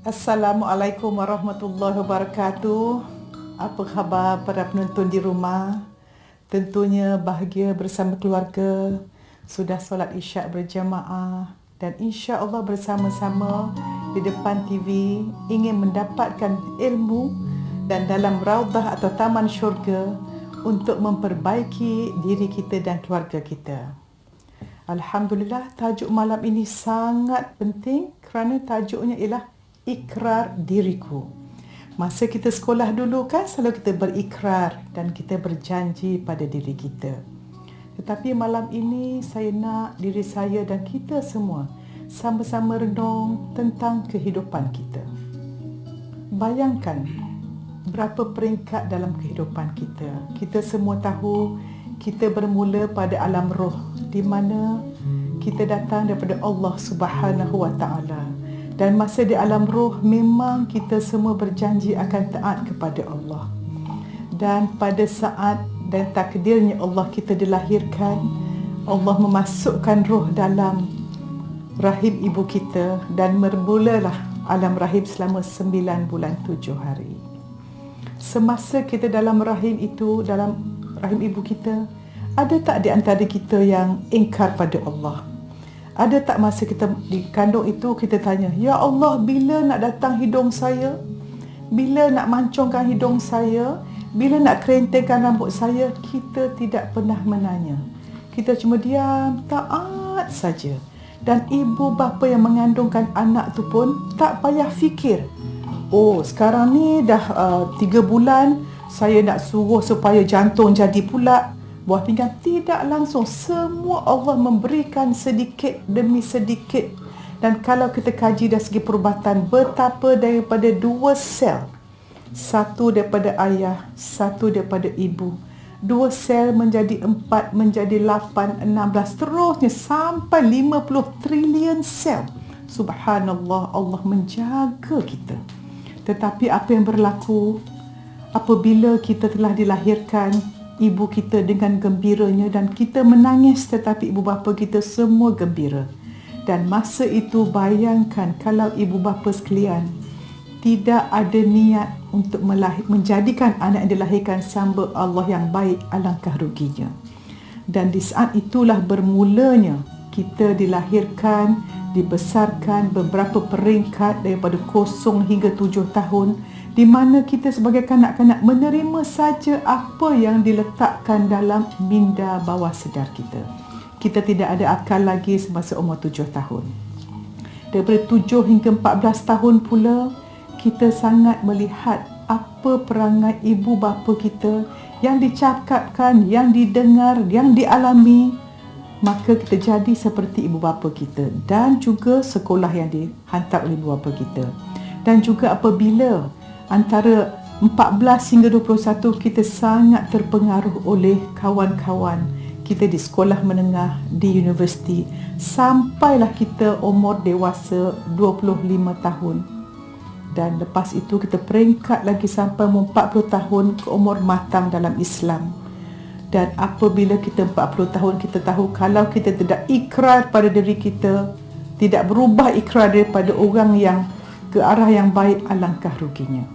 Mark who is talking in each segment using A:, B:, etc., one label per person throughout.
A: Assalamualaikum warahmatullahi wabarakatuh. Apa khabar para penonton di rumah? Tentunya bahagia bersama keluarga. Sudah solat isyak berjamaah dan insya-Allah bersama-sama di depan TV ingin mendapatkan ilmu dan dalam raudhah atau taman syurga untuk memperbaiki diri kita dan keluarga kita. Alhamdulillah, tajuk malam ini sangat penting kerana tajuknya ialah ikrar diriku. Masa kita sekolah dulu kan selalu kita berikrar dan kita berjanji pada diri kita. Tetapi malam ini saya nak diri saya dan kita semua sama-sama renung tentang kehidupan kita. Bayangkan berapa peringkat dalam kehidupan kita. Kita semua tahu kita bermula pada alam roh di mana kita datang daripada Allah Subhanahu Wa Taala. Dan masa di alam roh memang kita semua berjanji akan taat kepada Allah. Dan pada saat dan takdirnya Allah kita dilahirkan, Allah memasukkan roh dalam rahim ibu kita dan bermulalah alam rahim selama 9 bulan 7 hari. Semasa kita dalam rahim itu, dalam rahim ibu kita, ada tak di antara kita yang ingkar pada Allah? Ada tak masa kita dikandung itu kita tanya, Ya Allah, bila nak datang hidung saya? Bila nak mancungkan hidung saya? Bila nak kerentengkan rambut saya? Kita tidak pernah menanya. Kita cuma diam, taat saja. Dan ibu bapa yang mengandungkan anak tu pun tak payah fikir. Oh, sekarang ni dah 3 bulan, saya nak suruh supaya jantung jadi pula. Buah pinggang, tidak langsung. Semua Allah memberikan sedikit demi sedikit. Dan kalau kita kaji dari segi perubatan, betapa daripada 2 sel, satu daripada ayah, satu daripada ibu, 2 sel menjadi 4, menjadi 8, 16, terusnya sampai 50 trilion sel. Subhanallah, Allah menjaga kita. Tetapi apa yang berlaku apabila kita telah dilahirkan, ibu kita dengan gembiranya dan kita menangis tetapi ibu bapa kita semua gembira. Dan masa itu bayangkan kalau ibu bapa sekalian tidak ada niat untuk menjadikan anak yang dilahirkan hamba Allah yang baik, alangkah ruginya. Dan di saat itulah bermulanya kita dilahirkan, dibesarkan beberapa peringkat daripada 0 hingga 7 tahun, di mana kita sebagai kanak-kanak menerima saja apa yang diletakkan dalam minda bawah sedar kita. Kita tidak ada akal lagi semasa umur 7 tahun. Daripada 7 hingga 14 tahun pula, kita sangat melihat apa perangai ibu bapa kita yang dicakapkan, yang didengar, yang dialami. Maka kita jadi seperti ibu bapa kita dan juga sekolah yang dihantar oleh ibu bapa kita. Dan juga apabila antara 14 hingga 21 kita sangat terpengaruh oleh kawan-kawan kita di sekolah menengah, di universiti, sampailah kita umur dewasa 25 tahun. Dan lepas itu kita peringkat lagi sampai umur 40 tahun ke umur matang dalam Islam. Dan apabila kita 40 tahun, kita tahu kalau kita tidak ikrar pada diri kita, tidak berubah ikrar daripada orang yang ke arah yang baik, alangkah ruginya.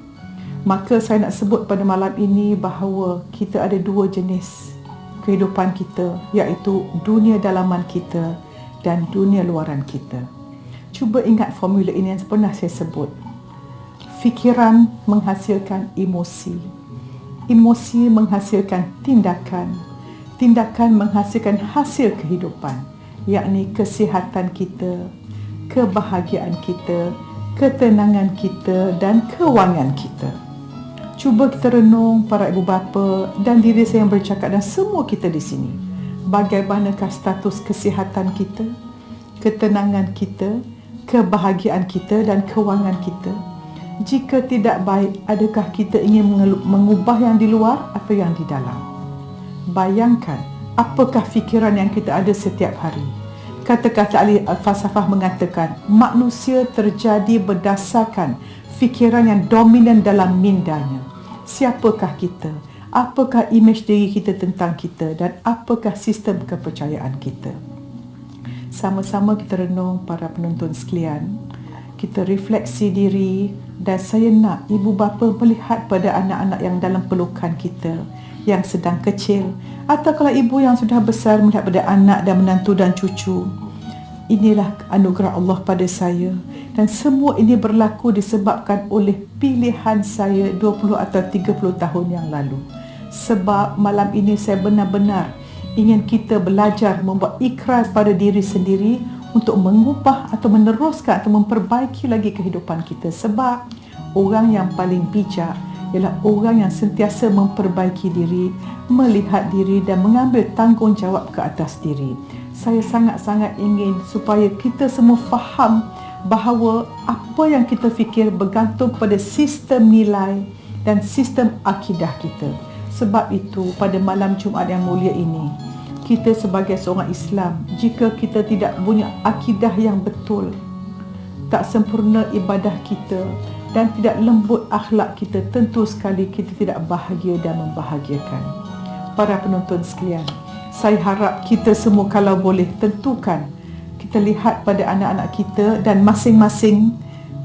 A: Maka saya nak sebut pada malam ini bahawa kita ada 2 jenis kehidupan kita, iaitu dunia dalaman kita dan dunia luaran kita. Cuba ingat formula ini yang pernah saya sebut. Fikiran menghasilkan emosi. Emosi menghasilkan tindakan. Tindakan menghasilkan hasil kehidupan, yakni kesihatan kita, kebahagiaan kita, ketenangan kita dan kewangan kita. Cuba kita renung para ibu bapa dan diri saya yang bercakap dan semua kita di sini. Bagaimanakah status kesihatan kita, ketenangan kita, kebahagiaan kita dan kewangan kita? Jika tidak baik, adakah kita ingin mengubah yang di luar atau yang di dalam? Bayangkan apakah fikiran yang kita ada setiap hari. Kata-kata ahli falsafah mengatakan manusia terjadi berdasarkan fikiran yang dominan dalam mindanya. Siapakah kita? Apakah imej diri kita tentang kita dan apakah sistem kepercayaan kita? Sama-sama kita renung para penonton sekalian. kita refleksi diri, dan saya nak ibu bapa melihat pada anak-anak yang dalam pelukan kita yang sedang kecil, atau kalau ibu yang sudah besar melihat pada anak dan menantu dan cucu. Inilah anugerah Allah pada saya, dan semua ini berlaku disebabkan oleh pilihan saya 20 atau 30 tahun yang lalu. Sebab malam ini saya benar-benar ingin kita belajar membuat ikrar pada diri sendiri untuk mengubah atau meneruskan atau memperbaiki lagi kehidupan kita. Sebab orang yang paling bijak ialah orang yang sentiasa memperbaiki diri, melihat diri dan mengambil tanggungjawab ke atas diri. Saya sangat-sangat ingin supaya kita semua faham bahawa apa yang kita fikir bergantung pada sistem nilai dan sistem akidah kita. Sebab itu pada malam Jumaat yang mulia ini, kita sebagai seorang Islam, jika kita tidak punya akidah yang betul, tak sempurna ibadah kita dan tidak lembut akhlak kita, tentu sekali kita tidak bahagia dan membahagiakan. Para penonton sekalian, saya harap kita semua kalau boleh tentukan, kita lihat pada anak-anak kita dan masing-masing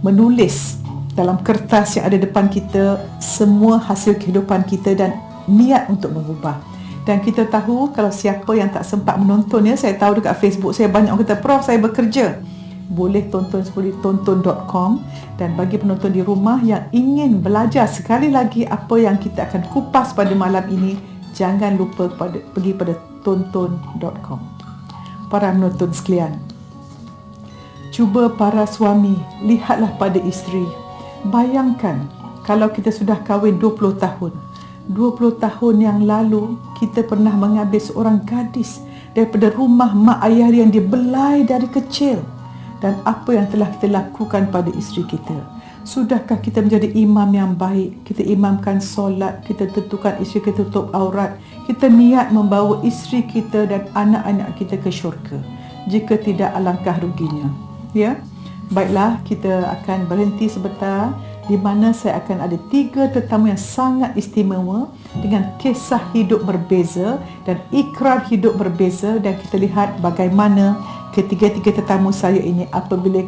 A: menulis dalam kertas yang ada depan kita semua hasil kehidupan kita dan niat untuk mengubah. Dan kita tahu kalau siapa yang tak sempat menonton, ya, saya tahu dekat Facebook saya banyak orang kata, Prof, saya bekerja. Boleh tonton seperti tonton.com. Dan bagi penonton di rumah yang ingin belajar sekali lagi apa yang kita akan kupas pada malam ini, jangan lupa pergi pada tonton.com. Para penonton sekalian, cuba para suami lihatlah pada isteri. Bayangkan kalau kita sudah kahwin 20 tahun. 20 tahun yang lalu kita pernah mengambil seorang gadis daripada rumah mak ayah yang dibelai dari kecil, dan apa yang telah kita lakukan pada isteri kita. Sudahkah kita menjadi imam yang baik? Kita imamkan solat, kita tentukan isteri kita tutup aurat, kita niat membawa isteri kita dan anak-anak kita ke syurga. Jika tidak, alangkah ruginya. Ya, baiklah, kita akan berhenti sebentar, di mana saya akan ada 3 tetamu yang sangat istimewa dengan kisah hidup berbeza dan ikrar hidup berbeza, dan kita lihat bagaimana ketiga-tiga tetamu saya ini apabila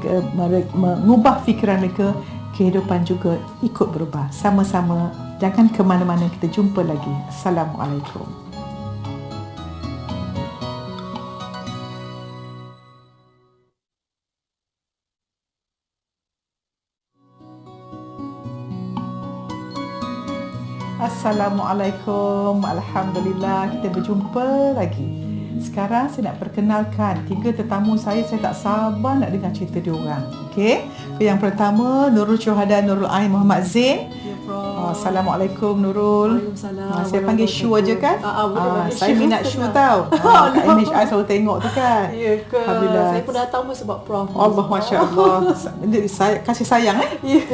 A: mengubah fikiran mereka, kehidupan juga ikut berubah. Sama-sama, jangan ke mana-mana, kita jumpa lagi. Assalamualaikum. Assalamualaikum. Alhamdulillah, kita berjumpa lagi. Sekarang saya nak perkenalkan 3 tetamu saya tak sabar nak dengar cerita diorang. Okey. Yang pertama, Nurul Syuhada Nurul Ain Muhammad Zain.
B: Ya, Prof.
A: Assalamualaikum Nurul.
B: Waalaikumsalam.
A: Saya panggil Shu aja kan? Saya minat Shu tau. Kat image I selalu tengok tu kan.
B: Ya ke?
A: Alhamdulillah.
B: Saya pun datang pun sebab Prof.
A: Allah, Masya Allah. Saya kasih sayang
B: Ya.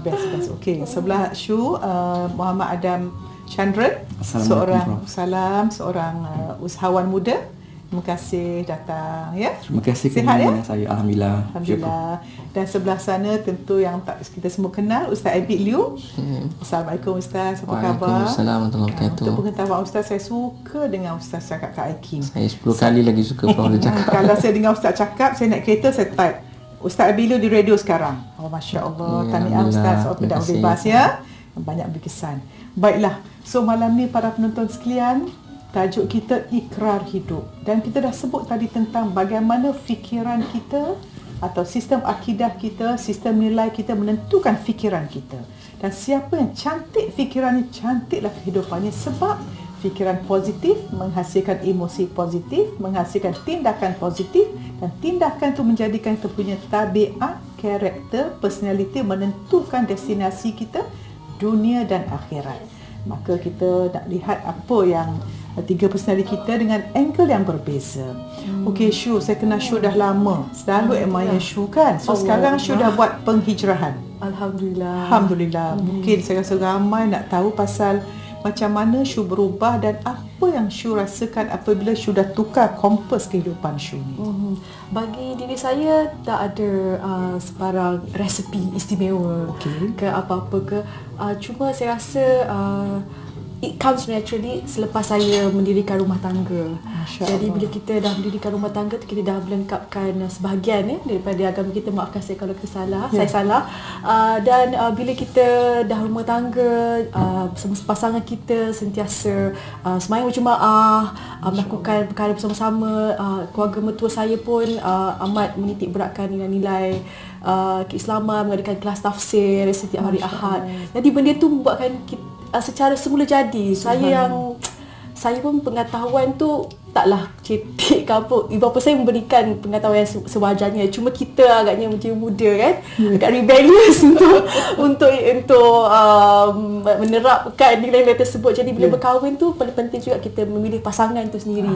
A: Best. Okey, sebelah Shu, Muhammad Adam Chandran, seorang usahawan muda. Terima kasih datang, ya.
C: Terima kasih
A: Sihat, ya?
C: Saya alhamdulillah.
A: Alhamdulillah. Dan sebelah sana tentu yang tak kita semua kenal, Ustaz Abid Liu. Assalamualaikum Ustaz, apa khabar?
C: Waalaikumsalam warahmatullahi wabarakatuh.
A: Untuk pengetahuan Ustaz, saya suka dengar Ustaz cakap kat Aikim.
C: Saya 10 kali lagi suka Prof dia cakap.
A: Kalau saya dengar Ustaz cakap, saya naik kereta, saya type Ustaz Abid Liu di radio sekarang. Oh, Masya Allah.
C: Ya,
A: Tahniah Ustaz,
C: Alhamdulillah.
A: tidak
C: Terima
A: bebas,
C: kasih.
A: ya. Banyak berkesan. Baiklah, so malam ni para penonton sekalian, tajuk kita ikrar hidup. Dan kita dah sebut tadi tentang bagaimana fikiran kita atau sistem akidah kita, sistem nilai kita menentukan fikiran kita. Dan siapa yang cantik fikirannya, cantiklah kehidupannya. Sebab fikiran positif menghasilkan emosi positif, menghasilkan tindakan positif, dan tindakan itu menjadikan kita punya tabiat, karakter, personality, menentukan destinasi kita, dunia dan akhirat. Maka kita nak lihat apa yang 3 personality kita dengan angle yang berbeza. Okey, Shu, saya kenal Shu dah lama. Selalu admire Shu kan. So sekarang Shu dah buat penghijrahan. Alhamdulillah. Mungkin saya rasa ramai nak tahu pasal macam mana Shu berubah dan apa yang Shu rasakan apabila Shu dah tukar kompas kehidupan Shu ni.
B: Bagi diri saya tak ada sebarang resepi istimewa ke apa-apa ke. Cuma saya rasa it comes naturally selepas saya mendirikan rumah tangga.
A: Masya
B: Jadi
A: Allah.
B: bila kita dah mendirikan rumah tangga tu, kita dah melengkapkan sebahagian daripada agama kita. Maafkan saya kalau kita salah, saya salah. Dan bila kita dah rumah tangga, bersama pasangan kita sentiasa sembahyang berjemaah, melakukan perkara bersama-sama. Keluarga mertua saya pun amat menitik beratkan nilai-nilai keislaman, mengadakan kelas tafsir setiap hari Ahad. Jadi benda tu membuatkan kita, secara semula jadi saya pun pengetahuan tu taklah cetek ke apa. Ibu bapa saya memberikan pengetahuan yang sewajarnya. Cuma kita agaknya macam muda kan, agak rebellious untuk menerapkan nilai-nilai tersebut. Jadi bila berkahwin tu paling penting juga kita memilih pasangan tu sendiri.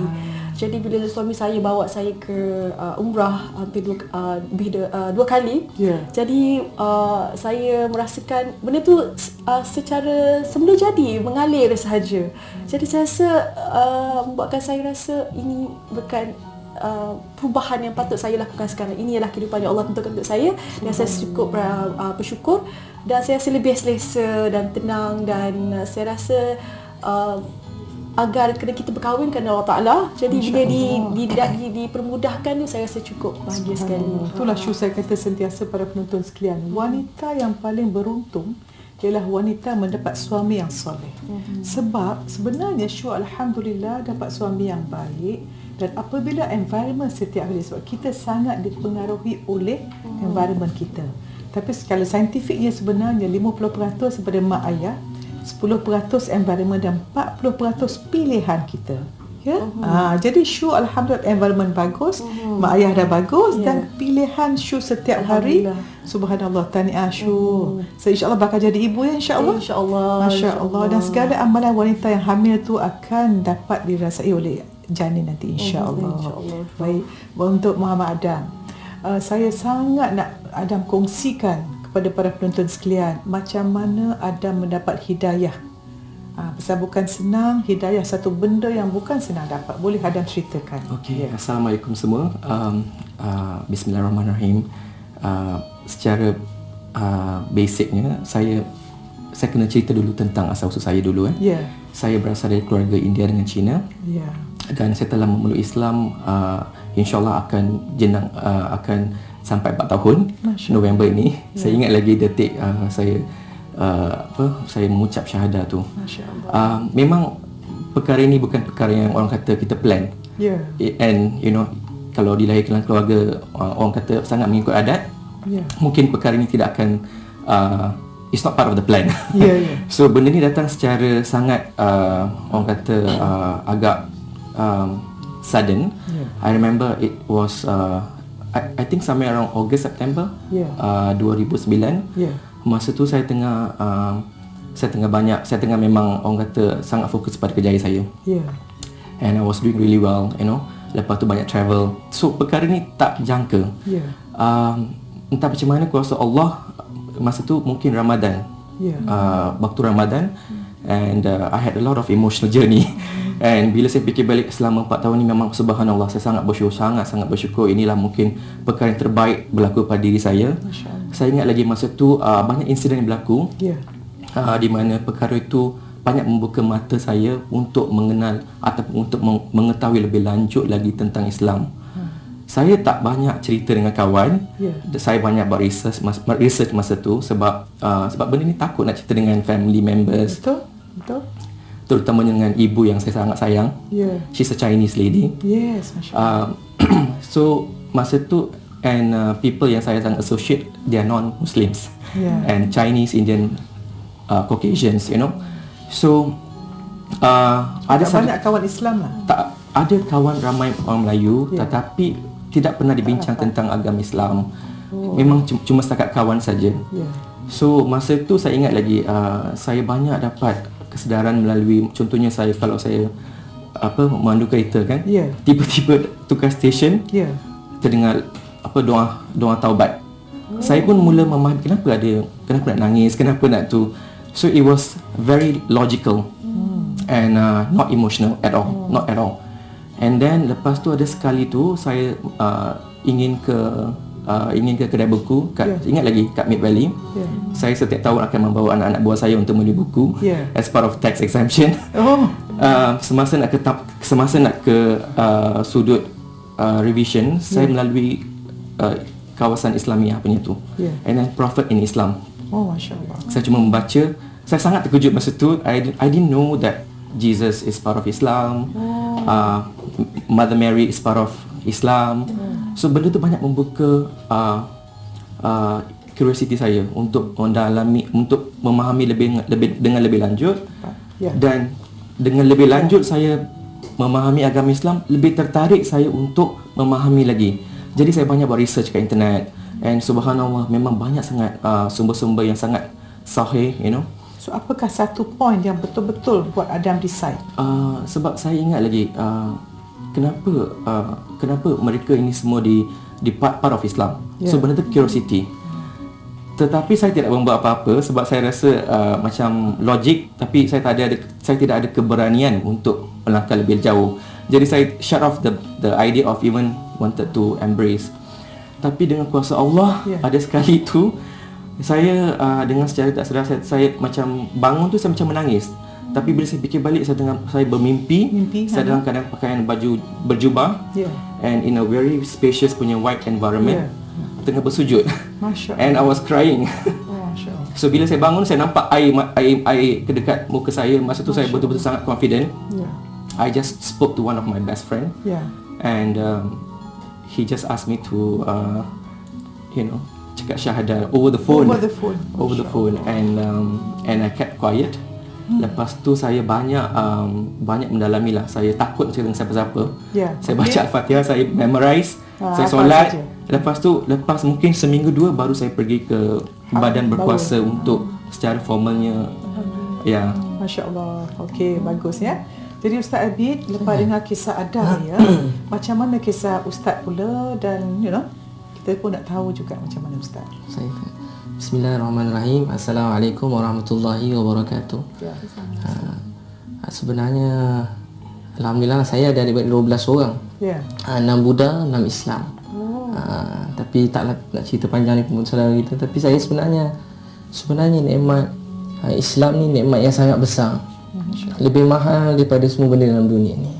B: Jadi bila suami saya bawa saya ke umrah hampir dua kali. Jadi saya merasakan benda tu secara semula jadi, mengalir sahaja. Jadi saya rasa membuatkan saya rasa ini bukan perubahan yang patut saya lakukan sekarang. Ini ialah kehidupan yang Allah tentukan untuk saya, dan saya cukup bersyukur, dan saya rasa lebih selesa dan tenang, dan saya rasa agar kena kita berkahwin kerana Allah Ta'ala. Jadi bila dipermudahkan tu, saya rasa cukup bahagia sekali.
A: Itulah saya kata sentiasa para penonton sekalian, wanita yang paling beruntung ialah wanita mendapat suami yang soleh. Sebab sebenarnya alhamdulillah dapat suami yang baik, dan apabila environment setiap hari, sebab kita sangat dipengaruhi oleh environment kita. Tapi secara saintifiknya sebenarnya 50% daripada mak ayah, 10% environment, dan 40% pilihan kita. Jadi alhamdulillah environment bagus, mak ayah dah bagus, dan pilihan setiap hari. Subhanallah, tahniah so insya-Allah bakal jadi ibu ya, insya-Allah. Masya-Allah. Dan segala amalan wanita yang hamil tu akan dapat dirasai oleh janin nanti, insya-Allah. Baik, untuk Muhammad Adam, saya sangat nak Adam kongsikan kepada para penonton sekalian macam mana Adam mendapat hidayah. Pasal bukan senang, hidayah satu benda yang bukan senang dapat. Boleh Adam ceritakan?
C: Okey, Assalamualaikum semua. Bismillahirrahmanirrahim. Secara basicnya, saya kena cerita dulu tentang asal-usul saya dulu. Saya berasal dari keluarga India dengan Cina. Dan saya telah memeluk Islam, insya-Allah akan sampai 4 tahun November ini. Saya ingat lagi detik saya mengucap syahadah tu. Memang perkara ini bukan perkara yang orang kata kita plan. And kalau dilahirkan dalam keluarga orang kata sangat mengikut adat, mungkin perkara ini tidak akan it's not part of the plan. So benda ni datang secara sangat orang kata agak sudden. I remember it was I think somewhere around August September 2009. Masa tu saya tengah memang orang kata sangat fokus pada kerjaya saya. And I was doing really well, Lepas tu banyak travel. So perkara ni tak jangka. Entah macam mana kuasa Allah, masa tu mungkin Ramadan. Waktu Ramadan, and I had a lot of emotional journey. And bila saya fikir balik selama 4 tahun ni, memang subhanallah, saya sangat bersyukur, sangat bersyukur. Inilah mungkin perkara yang terbaik berlaku pada diri saya. Saya ingat lagi masa tu banyak insiden yang berlaku, di mana perkara itu banyak membuka mata saya untuk mengenal ataupun untuk mengetahui lebih lanjut lagi tentang Islam. Saya tak banyak cerita dengan kawan. Saya banyak buat research masa tu, sebab benda ni takut nak cerita dengan family members.
A: Betul.
C: Terutama dengan ibu yang saya sangat sayang. She's a Chinese lady.
A: Masya-Allah.
C: So masa tu, and people yang saya sangat associate, they are non-Muslims. And Chinese, Indian, Caucasians, So ada
A: banyak kawan Islam lah.
C: Tak ada kawan ramai orang Melayu, tetapi tidak pernah dibincang tentang agama Islam. Memang cuma setakat kawan saja. So masa tu saya ingat lagi, saya banyak dapat kesedaran melalui, contohnya kalau saya memandu kereta kan, tiba-tiba tukar stesen, terdengar doa taubat. Saya pun mula memahami kenapa nak nangis, kenapa nak tu. So it was very logical and not emotional at all, not at all. And then lepas tu ada sekali tu saya ingin ke ingin ke kedai buku ingat lagi kat Mid Valley. Saya setiap tahun akan membawa anak-anak buah saya untuk membeli buku as part of tax exemption. Semasa nak ke sudut revision, saya melalui kawasan Islamiah punya tu, and then Prophet in Islam.
A: Masya Allah.
C: Saya cuma membaca. Saya sangat terkejut masa tu. I didn't know that Jesus is part of Islam. Mother Mary is part of Islam. So benda tu banyak membuka curiosity saya untuk mendalami, untuk memahami dengan lebih lanjut. Dan dengan lebih lanjut saya memahami agama Islam, lebih tertarik saya untuk memahami lagi. Jadi saya banyak buat research kat internet, and subhanallah memang banyak sangat sumber-sumber yang sangat sahih, you know.
A: So apakah satu point yang betul-betul buat Adam decide?
C: Sebab saya ingat lagi kenapa mereka ini semua di part of Islam. So benda tu curiosity. Tetapi saya tidak membuat apa-apa sebab saya rasa macam logik, tapi saya tidak ada keberanian untuk melangkah lebih jauh. Jadi saya shut off the idea of even wanted to embrace. Tapi dengan kuasa Allah, ada sekali tu saya dengan secara tak sedar saya macam bangun tu saya macam menangis. Tapi bila saya fikir balik, saya bermimpi, saya dalam keadaan pakaian baju berjubah, and in a very spacious punya white environment, tengah bersujud. And I was crying. So bila saya bangun, saya nampak air ke dekat muka saya. Masa tu saya betul-betul sangat confident. I just spoke to one of my best friend, and he just asked me to cakap syahadah over the phone, and I kept quiet. Lepas tu saya banyak mendalami lah. Saya takut cerita dengan siapa-siapa. Saya baca Al-Fatihah, saya memorize, saya solat. Lepas mungkin seminggu dua baru saya pergi ke badan berkuasa untuk secara formalnya.
A: Masya Allah. Okey, bagus ya. Jadi Ustaz Abid, lepas dengar kisah Adam macam mana kisah Ustaz pula, dan kita pun nak tahu juga macam mana Ustaz.
D: Bismillahirrahmanirrahim. Assalamualaikum warahmatullahi wabarakatuh. Sebenarnya alhamdulillah saya ada adik-beradik 12 orang. 6 Buddha, 6 Islam. Tapi taklah nak cerita panjang ni pun saudara kita. Tapi saya sebenarnya nikmat Islam ni nikmat yang sangat besar. Lebih mahal daripada semua benda dalam dunia ni.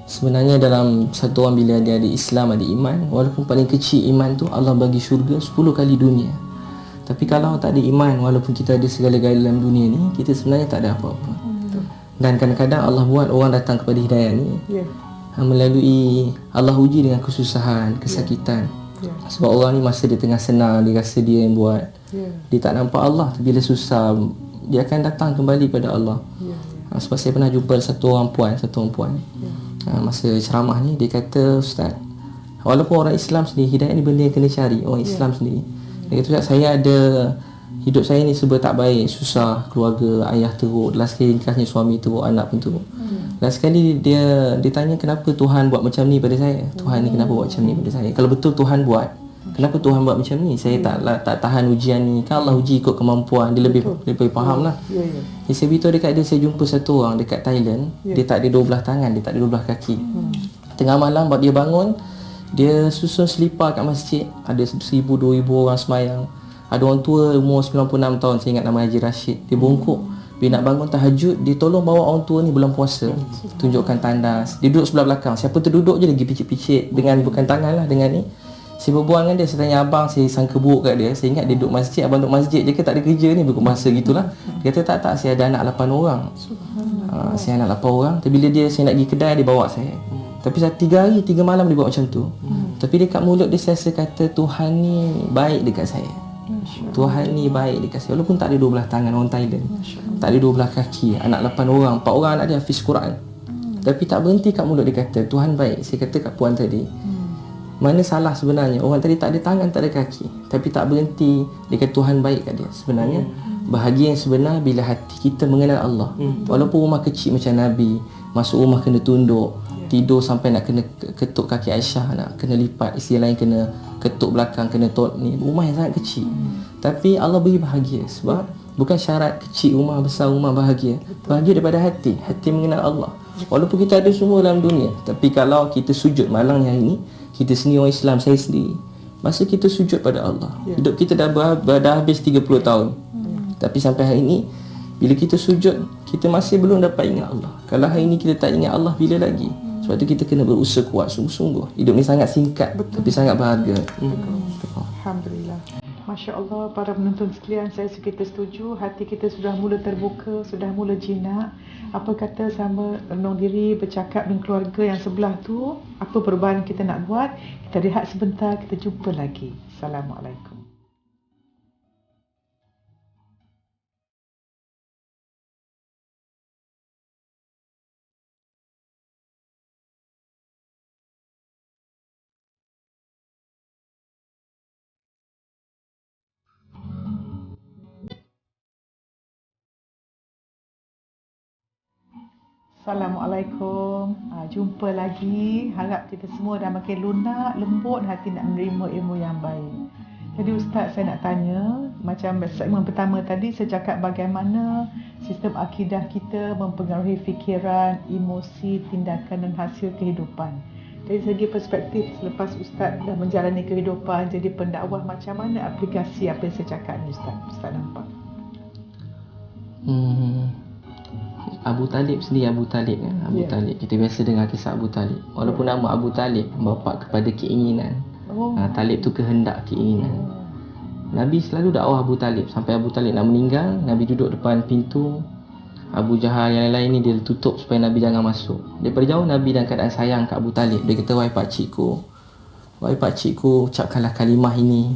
D: Sebenarnya dalam satu orang bila dia ada Islam, ada iman, walaupun paling kecil iman tu Allah bagi syurga 10 kali dunia. Tapi kalau tak ada iman, walaupun kita ada segala-galanya dalam dunia ni, kita sebenarnya tak ada apa-apa. Dan kadang-kadang Allah buat orang datang kepada hidayah ni melalui Allah uji dengan kesusahan, kesakitan. Sebab orang ni masa dia tengah senang, dia rasa dia yang buat, dia tak nampak Allah. Bila susah, dia akan datang kembali pada Allah. Sebab saya pernah jumpa satu orang puan, masa ceramah ni dia kata, Ustaz, walaupun orang Islam sendiri, hidayah ni benda yang kena cari orang Islam sendiri. Dia kata, Ustaz, saya ada hidup saya ni serba tak baik, susah, keluarga, ayah teruk, last sekali nikahnya suami teruk, anak pun teruk. Last sekali dia tanya, kenapa Tuhan buat macam ni pada saya? Tuhan ni kenapa buat macam ni pada saya? Kalau betul Tuhan buat, kenapa Tuhan buat macam ni? Saya tak tahan ujian ni. Kan Allah uji ikut kemampuan. Dia lebih faham lah. Saya beritahu dekat dia, saya jumpa satu orang dekat Thailand. Dia tak ada 12 tangan, dia tak ada 12 kaki. Tengah malam dia bangun, dia susun selipar kat masjid. Ada 1,000-2,000 orang semayang. Ada orang tua umur 96 tahun, saya ingat nama Haji Rashid. Dia bongkok. Bila nak bangun tahajud, dia tolong bawa orang tua ni bulan puasa, tunjukkan tandas. Dia duduk sebelah belakang. Siapa terduduk je lagi picit-picit dengan bukan tangan lah, dengan ni. Saya berbual dengan dia, saya tanya abang, saya sangka buruk kat dia. Saya ingat dia duduk masjid, abang duduk masjid je ke tak ada kerja ni, berkut masa gitulah. Dia kata tak, saya ada anak 8 orang. Saya anak 8 orang. Tapi bila saya nak pergi kedai, dia bawa saya. Tapi 3 hari 3 malam dia buat macam tu. Tapi dekat mulut dia saya kata, Tuhan ni baik dekat saya. Tuhan ni baik dekat saya. Walaupun tak ada 12 tangan, orang Thailand, tak ada 12 kaki, anak 8 orang, 4 orang anak dia hafiz Quran. Tapi tak berhenti kat mulut dia kata, Tuhan baik. Saya kata kat puan tadi, mana salah sebenarnya? Orang tadi tak ada tangan, tak ada kaki, tapi tak berhenti dia kata Tuhan baik kat dia. Sebenarnya bahagia yang sebenar bila hati kita mengenal Allah. Walaupun rumah kecil macam Nabi, masuk rumah kena tunduk, tidur sampai nak kena ketuk kaki Aisyah, nak kena lipat, isteri lain kena ketuk belakang, kena ni rumah yang sangat kecil. Tapi Allah beri bahagia. Sebab bukan syarat kecil rumah, besar rumah, bahagia daripada hati mengenal Allah. Walaupun kita ada semua dalam dunia, tapi kalau kita sujud malam hari ni, kita sendiri orang Islam, saya sendiri, masa kita sujud pada Allah. Hidup kita dah habis 30 tahun. Tapi sampai hari ini, bila kita sujud, kita masih belum dapat ingat Allah. Kalau hari ini kita tak ingat Allah, bila lagi? Sebab tu kita kena berusaha kuat sungguh-sungguh. Hidup ni sangat singkat, tapi sangat berharga.
A: Alhamdulillah. Masya Allah, para penonton sekalian, saya kita setuju. Hati kita sudah mula terbuka, sudah mula jinak. Apa kata sama renung diri, bercakap dengan keluarga yang sebelah tu, apa perubahan kita nak buat. Kita rehat sebentar, kita jumpa lagi. Assalamualaikum. Assalamualaikum. Jumpa lagi. Harap kita semua dah makin lunak, lembut hati nak menerima ilmu yang baik. Jadi Ustaz, saya nak tanya, macam segmen pertama tadi saya cakap bagaimana sistem akidah kita mempengaruhi fikiran, emosi, tindakan dan hasil kehidupan. Dari segi perspektif, selepas Ustaz dah menjalani kehidupan jadi pendakwah, macam mana aplikasi apa yang saya cakap ni Ustaz? Ustaz nampak?
D: Abu Talib sendiri, Abu Talib kan? Talib, kita biasa dengar kisah Abu Talib. Walaupun nama Abu Talib bapa kepada keinginan. Talib tu kehendak, keinginan. Nabi selalu dakwah Abu Talib sampai Abu Talib nak meninggal. Nabi duduk depan pintu. Abu Jahal yang lain ni dia tutup supaya Nabi jangan masuk. Daripada jauh Nabi dalam keadaan sayang kat Abu Talib. Dia kata, wahai pakcikku, ucapkanlah kalimah ini,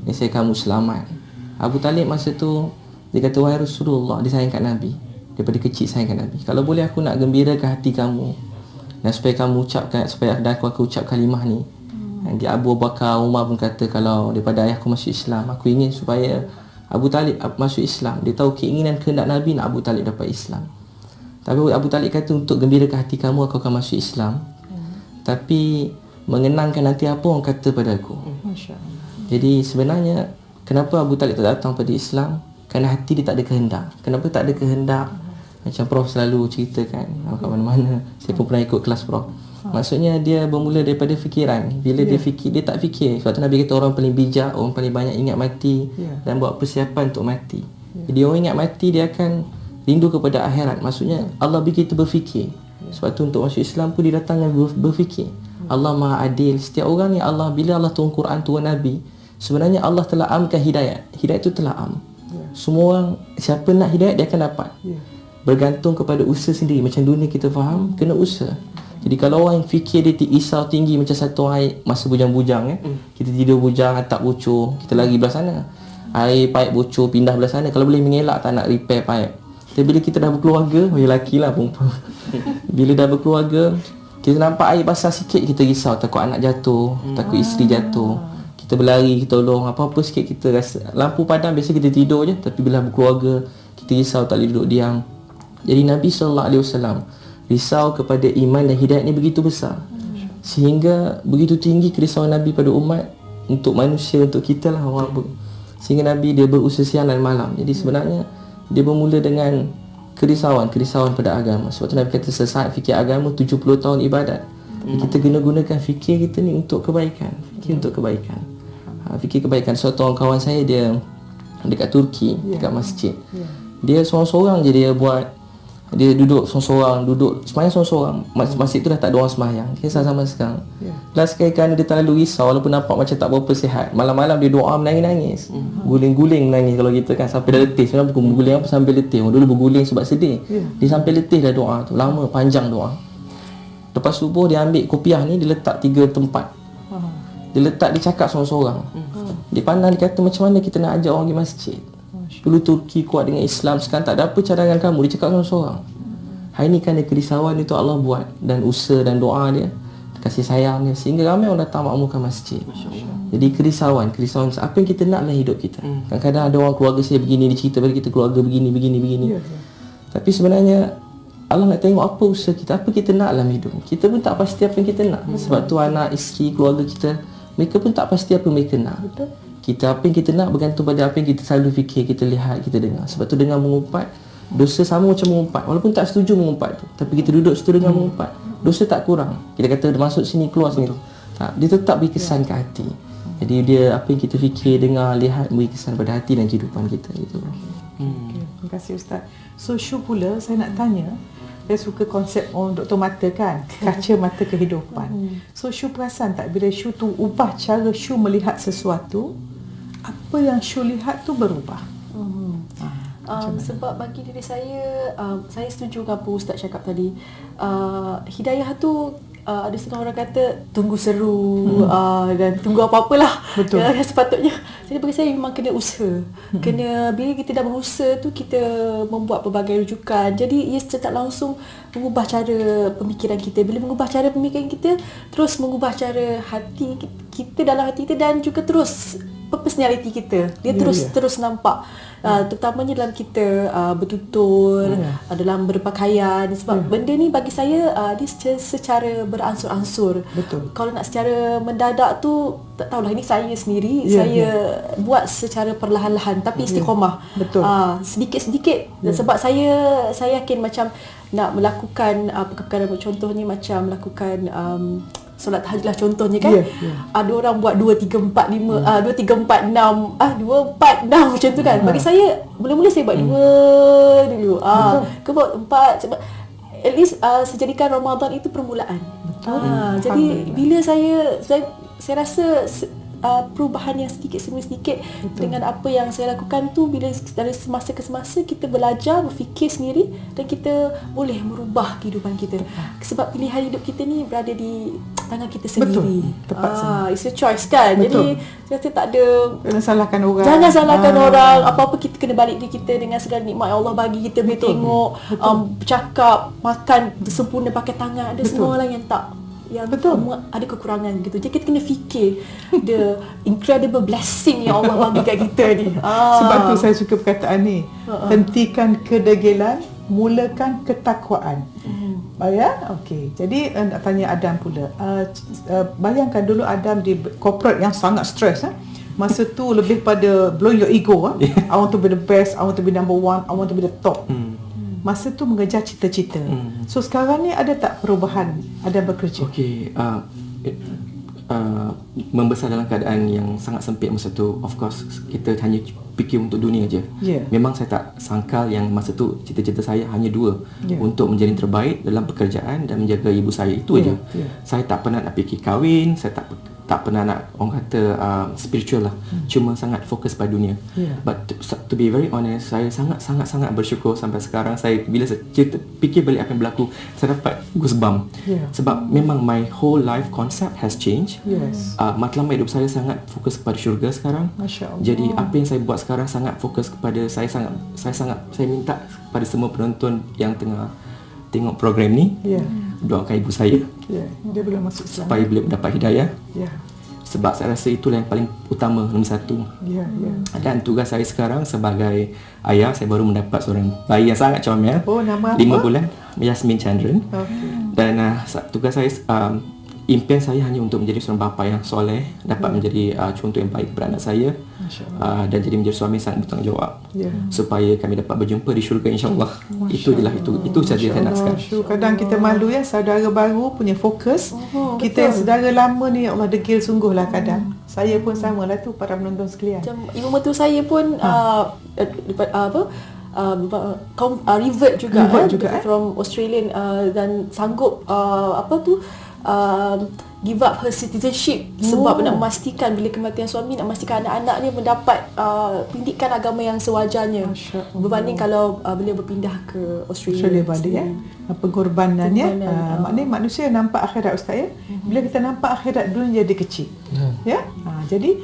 D: nescaya kamu selamat. Abu Talib masa tu dia kata, wahai Rasulullah, dia sayang kat Nabi. Daripada kecil sayang kat Nabi. Kalau boleh aku nak gembirakan hati kamu, dan supaya kamu ucapkan, supaya aku ucap kalimah ni. Dia Abu Bakar, Umar pun kata, kalau daripada ayahku masuk Islam, aku ingin supaya Abu Talib masuk Islam. Dia tahu keinginan kehendak Nabi nak Abu Talib dapat Islam. Tapi Abu Talib kata, untuk gembirakan hati kamu, aku akan masuk Islam. Tapi mengenangkan nanti apa orang kata pada aku. Jadi sebenarnya kenapa Abu Talib tak datang pada Islam? Kerana hati dia tak ada kehendak. Kenapa tak ada kehendak? Macam Prof selalu ceritakan kat mana-mana. Saya pun pernah ikut kelas Prof. Maksudnya dia bermula daripada fikiran. Bila dia fikir, dia tak fikir. Sebab tu Nabi kata orang paling bijak, orang paling banyak ingat mati dan buat persiapan untuk mati. Jadi orang ingat mati, dia akan rindu kepada akhirat. Maksudnya Allah bagi kita berfikir. Sebab tu untuk masuk Islam pun dia datang dengan berfikir. Allah Maha Adil. Setiap orang ni Allah, bila Allah turun Quran, turun Nabi, sebenarnya Allah telah amkan hidayat. Hidayat tu telah am. Semua orang, siapa nak hidayat dia akan dapat. Bergantung kepada usaha sendiri. Macam dunia kita faham, kena usaha. Jadi kalau orang fikir dia risau tinggi macam satu air masa bujang-bujang kita tidur bujang, atap bocor, kita lari belah sana. Air paip bocor, pindah belah sana. Kalau boleh mengelak, tak nak repair paip. Tapi bila kita dah berkeluarga, lelaki lah perempuan. Bila dah berkeluarga, kita nampak air basah sikit, kita risau, takut anak jatuh, takut isteri jatuh. Kita berlari, kita tolong, apa-apa sikit kita rasa. Lampu padam, biasa kita tidur je. Tapi bila berkeluarga, kita risau, tak boleh duduk diam. Jadi Nabi SAW risau kepada iman dan hidayat ni begitu besar, sehingga begitu tinggi kerisauan Nabi pada umat, untuk manusia, untuk kita lah orang. Sehingga Nabi dia berusaha siang dan malam. Jadi sebenarnya dia bermula dengan kerisauan pada agama. Sebab tu Nabi kata, sesaat fikir agama, 70 tahun ibadat. Kita kena gunakan fikir kita ni untuk kebaikan. Fikir untuk kebaikan. Fikir kebaikan. Suatu orang kawan saya, dia dekat Turki, dekat masjid. Dia seorang-seorang je dia buat. Dia duduk seorang-seorang, sembahyang seorang-seorang. Masjid tu dah tak ada orang sembahyang. Kisah sama sekarang. Last sekali kerana dia terlalu risau, walaupun nampak macam tak berapa sihat. Malam-malam dia doa menangis-nangis. Guling-guling menangis kalau kita kan, sampai dah letih. Sebenarnya bukan berguling apa, sampai letih. Orang dulu berguling sebab sedih. Dia sampai letih dah doa tu. Lama, panjang doa. Lepas subuh dia ambil kopiah ni, dia letak 3 tempat. Dia letak, dia cakap seorang-seorang. Dia pandang, dia kata, macam mana kita nak ajak orang pergi masjid? Dulu Turki kuat dengan Islam, sekarang tak ada apa cadangan kamu. Dia cakap seorang-seorang. Hari ni kerana kerisauan itu Allah buat, dan usaha dan doa dia, kasih sayang dia, sehingga ramai orang datang makmurkan masjid. Jadi kerisauan apa yang kita nak dalam hidup kita. Kadang-kadang ada orang, keluarga saya begini, dia cerita pada kita keluarga begini. Tapi sebenarnya Allah nak tengok apa usaha kita, apa kita nak dalam hidup. Kita pun tak pasti apa yang kita nak. Sebab tu anak, isteri, keluarga kita, mereka pun tak pasti apa mereka nak. Kita, apa yang kita nak bergantung pada apa yang kita selalu fikir, kita lihat, kita dengar. Sebab tu dengan mengumpat, dosa sama macam mengumpat. Walaupun tak setuju mengumpat tu, tapi kita duduk situ dengan mengumpat, dosa tak kurang. Kita kata masuk sini, keluar sini. Tak, dia tetap beri kesan ke hati. Jadi dia apa yang kita fikir, dengar, lihat beri kesan pada hati dan kehidupan kita gitu.
A: Terima kasih Ustaz. So Shu pula saya nak tanya, saya suka konsep Dr. Mata kan, kaca mata kehidupan. So Shu perasan tak bila Shu tu ubah cara Shu melihat sesuatu, apa yang Shu lihat tu berubah?
B: Sebab bagi diri saya setuju dengan apa Ustaz cakap tadi. Hidayah tu ada setengah orang kata tunggu seru dan tunggu apa-apalah.
A: Betul.
B: Yang sepatutnya. Jadi bagi saya memang kena usaha. Kena, bila kita dah berusaha tu kita membuat pelbagai rujukan. Jadi ia secara tak langsung mengubah cara pemikiran kita. Bila mengubah cara pemikiran kita, terus mengubah cara hati kita dalam hati kita dan juga terus personality kita. Dia terus nampak. Terutamanya dalam kita bertutur, dalam berpakaian. Sebab benda ni bagi saya dia secara beransur-ansur.
A: Betul.
B: Kalau nak secara mendadak tu tak tahulah, ini saya sendiri saya buat secara perlahan-lahan tapi istiqamah.
A: Betul.
B: Sedikit-sedikit sebab saya yakin macam nak melakukan perkara contohnya macam melakukan solat tahajud lah contohnya kan. Ada orang buat 2 3 4 5 2 3 4 6 2 4 6 macam tu kan. Bagi saya mula-mula saya buat 2 dulu. Ke buat 4 sebab at least sejadikan Ramadan itu permulaan. Jadi bila saya rasa perubahan yang sedikit demi sedikit dengan apa yang saya lakukan tu, bila dari semasa ke semasa kita belajar berfikir sendiri dan kita boleh merubah kehidupan kita. Sebab pilihan hidup kita ni berada di tangan kita sendiri.
A: Betul. Tepat sangat.
B: It's a choice kan.
A: Betul.
B: Jadi saya rasa tak ada,
A: Jangan salahkan orang.
B: jangan salahkan orang. Apa-apa kita kena balik diri kita dengan segala nikmat yang Allah bagi kita. Boleh tengok, bercakap, makan sempurna pakai tangan. Ada semua orang yang tak, yang ada kekurangan gitu. Jadi kita kena fikir the incredible blessing yang Allah bagi kat kita ni.
A: Sebab tu saya suka perkataan ni. Hentikan kedegilan, mulakan ketakwaan. Ya, okey. Jadi nak tanya Adam pula. Bayangkan dulu Adam di corporate yang sangat stres. Masa tu lebih pada blowing your ego. I want to be the best, I want to be number one, I want to be the top. Masa tu mengejar cita-cita. So sekarang ni ada tak perubahan Adam bekerja?
C: Okey, membesar dalam keadaan yang sangat sempit masa tu, of course kita hanya fikir untuk dunia je. Memang saya tak sangkal yang masa tu cita-cita saya hanya dua, untuk menjadi terbaik dalam pekerjaan dan menjaga ibu saya, itu aja. Saya tak pernah nak fikir kahwin, saya tak pernah nak orang kata spiritual lah. Cuma sangat fokus pada dunia. But to be very honest, saya sangat bersyukur sampai sekarang. Saya bila saya fikir balik apa yang berlaku, saya dapat goosebump. Sebab memang my whole life concept has changed. Matlamat hidup saya sangat fokus kepada syurga sekarang.
A: Masya Allah.
C: Jadi apa yang saya buat sekarang sangat fokus kepada saya minta kepada semua penonton yang tengah tengok program ni, doakan ibu saya
A: dia belum masuk Islam
C: supaya beliau dapat hidayah.
A: Sebab
C: saya rasa itulah yang paling utama, nombor satu. Dan tugas saya sekarang sebagai ayah, saya baru mendapat seorang bayi yang sangat comel.
A: Nama
C: 5 bulan, Yasmin Chandran. Dan tugas saya, impian saya hanya untuk menjadi seorang bapa yang soleh, dapat menjadi contoh yang baik kepada anak saya, dan jadi menjadi suami sangat bertanggungjawab, supaya kami dapat berjumpa di syurga insya-Allah. Itu saja saya nak sekarang.
A: Kadang kita malu ya, saudara baru punya fokus. Kita yang saudara lama ni, ya Allah, degil sungguhlah kadang. Saya pun samalah tu para penonton sekalian.
B: Macam ibu mertua saya pun revert juga, from Australian, dan sanggup give up her citizenship sebab nak memastikan bila kematian suami, nak memastikan anak-anak ni mendapat pendidikan agama yang sewajarnya, berbanding kalau beliau berpindah ke Australia
A: balik pengorbanan ya. Maknanya manusia nampak akhirat Ustaz ya. Bila kita nampak akhirat, dunia jadi kecil. Jadi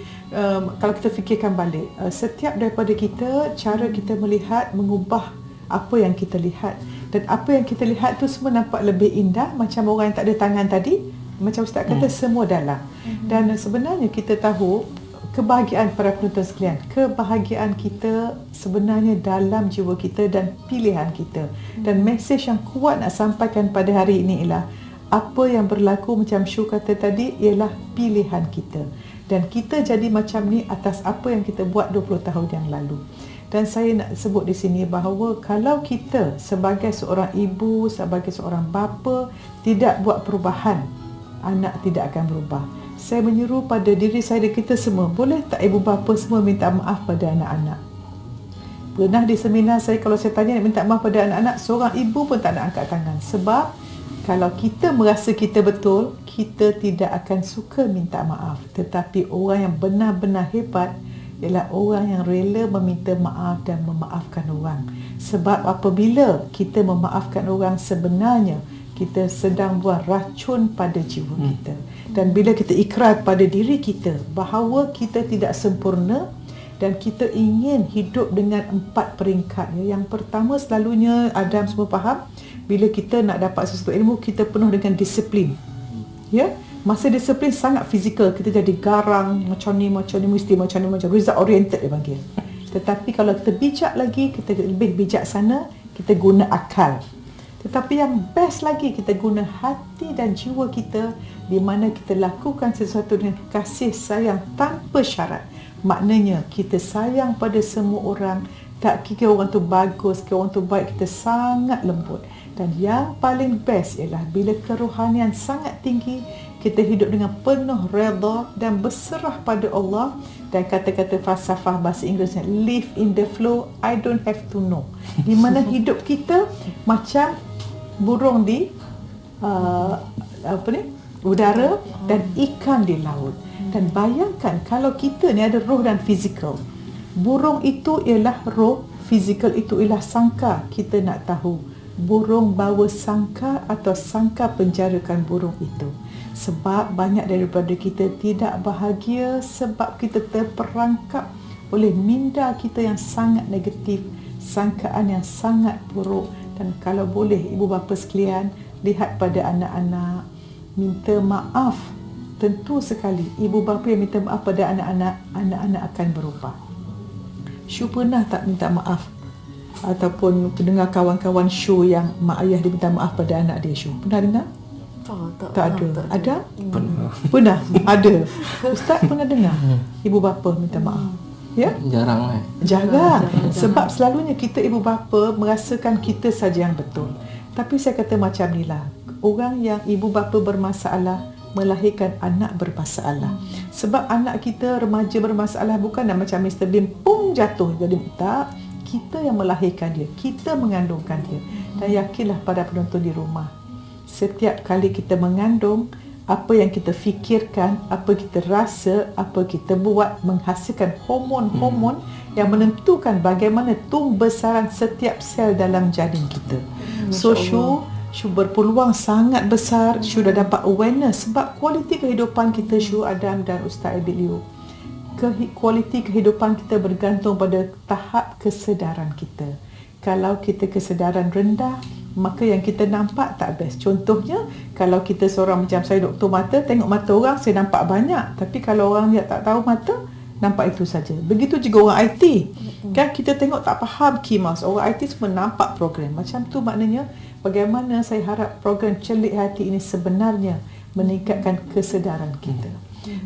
A: kalau kita fikirkan balik, setiap daripada kita, cara kita melihat mengubah apa yang kita lihat, dan apa yang kita lihat tu semua nampak lebih indah. Macam orang yang tak ada tangan tadi, macam Ustaz kata, semua dalam. Dan sebenarnya kita tahu kebahagiaan para penonton sekalian, kebahagiaan kita sebenarnya dalam jiwa kita dan pilihan kita. Dan mesej yang kuat nak sampaikan pada hari ini ialah apa yang berlaku, macam Shu kata tadi, ialah pilihan kita. Dan kita jadi macam ni atas apa yang kita buat 20 tahun yang lalu. Dan saya nak sebut di sini bahawa kalau kita sebagai seorang ibu, sebagai seorang bapa tidak buat perubahan, anak tidak akan berubah. saya menyeru pada diri saya dan kita semua, boleh tak ibu bapa semua minta maaf pada anak-anak? Pernah di seminar saya, kalau saya tanya nak minta maaf pada anak-anak, seorang ibu pun tak nak angkat tangan. Sebab kalau kita merasa kita betul, kita tidak akan suka minta maaf. Tetapi orang yang benar-benar hebat ialah orang yang rela meminta maaf dan memaafkan orang. Sebab apabila kita memaafkan orang, sebenarnya kita sedang buat racun pada jiwa kita. Dan bila kita ikrar pada diri kita bahawa kita tidak sempurna dan kita ingin hidup dengan 4 peringkat. Yang pertama, selalunya Adam semua faham, bila kita nak dapat sesuatu ilmu, kita penuh dengan disiplin. Ya, masa disiplin sangat fizikal, kita jadi garang, macam ni, mesti macam ni, macam result oriented dia panggil. Tetapi kalau kita bijak lagi, kita lebih bijaksana, kita guna akal. Tetapi yang best lagi, kita guna hati dan jiwa kita, di mana kita lakukan sesuatu dengan kasih sayang tanpa syarat. Maknanya kita sayang pada semua orang, tak kira orang tu bagus ke orang tu baik, kita sangat lembut. Dan yang paling best ialah bila kerohanian sangat tinggi, kita hidup dengan penuh redha dan berserah pada Allah. Dan kata-kata falsafah bahasa Inggerisnya, live in the flow, I don't have to know. Di mana hidup kita macam burung di udara dan ikan di laut. Dan bayangkan kalau kita ni ada roh dan fizikal. Burung itu ialah roh, fizikal itu ialah sangka. Kita nak tahu, burung bawa sangka atau sangka penjarakan burung itu. Sebab banyak daripada kita tidak bahagia sebab kita terperangkap oleh minda kita yang sangat negatif, sangkaan yang sangat buruk. Dan kalau boleh ibu bapa sekalian, lihat pada anak-anak, minta maaf. Tentu sekali ibu bapa yang minta maaf pada anak-anak, anak-anak akan berubah. Syu pernah tak minta maaf? Ataupun dengar kawan-kawan Syu yang mak ayah dia minta maaf pada anak dia, Syu? Pernah dengar? Tak ada. Ada? Pernah? Ada. Ustaz pernah dengar ibu bapa minta maaf? Ya?
D: Jarang.
A: Jarang. Sebab selalunya kita ibu bapa merasakan kita saja yang betul. Tapi saya kata macam ni lah, orang yang ibu bapa bermasalah melahirkan anak bermasalah. Sebab anak kita remaja bermasalah bukan macam Mr. Bean, pum jatuh. Jadi tak, kita yang melahirkan dia, kita mengandungkan dia. Dan yakinlah pada penonton di rumah, setiap kali kita mengandung, apa yang kita fikirkan, apa kita rasa, apa kita buat menghasilkan hormon-hormon yang menentukan bagaimana tumbesaran setiap sel dalam janin kita. So Syu berpeluang sangat besar. Syu dah dapat awareness sebab kualiti kehidupan kita, Syu, Adam dan Ustaz Abilio, kualiti kehidupan kita bergantung pada tahap kesedaran kita. Kalau kita kesedaran rendah, maka yang kita nampak tak best. Contohnya, kalau kita seorang macam saya, doktor mata, tengok mata orang, saya nampak banyak. Tapi kalau orang dia tak tahu mata, nampak itu saja. Begitu juga orang IT. Kan kita tengok tak faham kimas. Orang IT semua nampak program. Macam tu maknanya, bagaimana saya harap program Celik Hati ini sebenarnya meningkatkan kesedaran kita.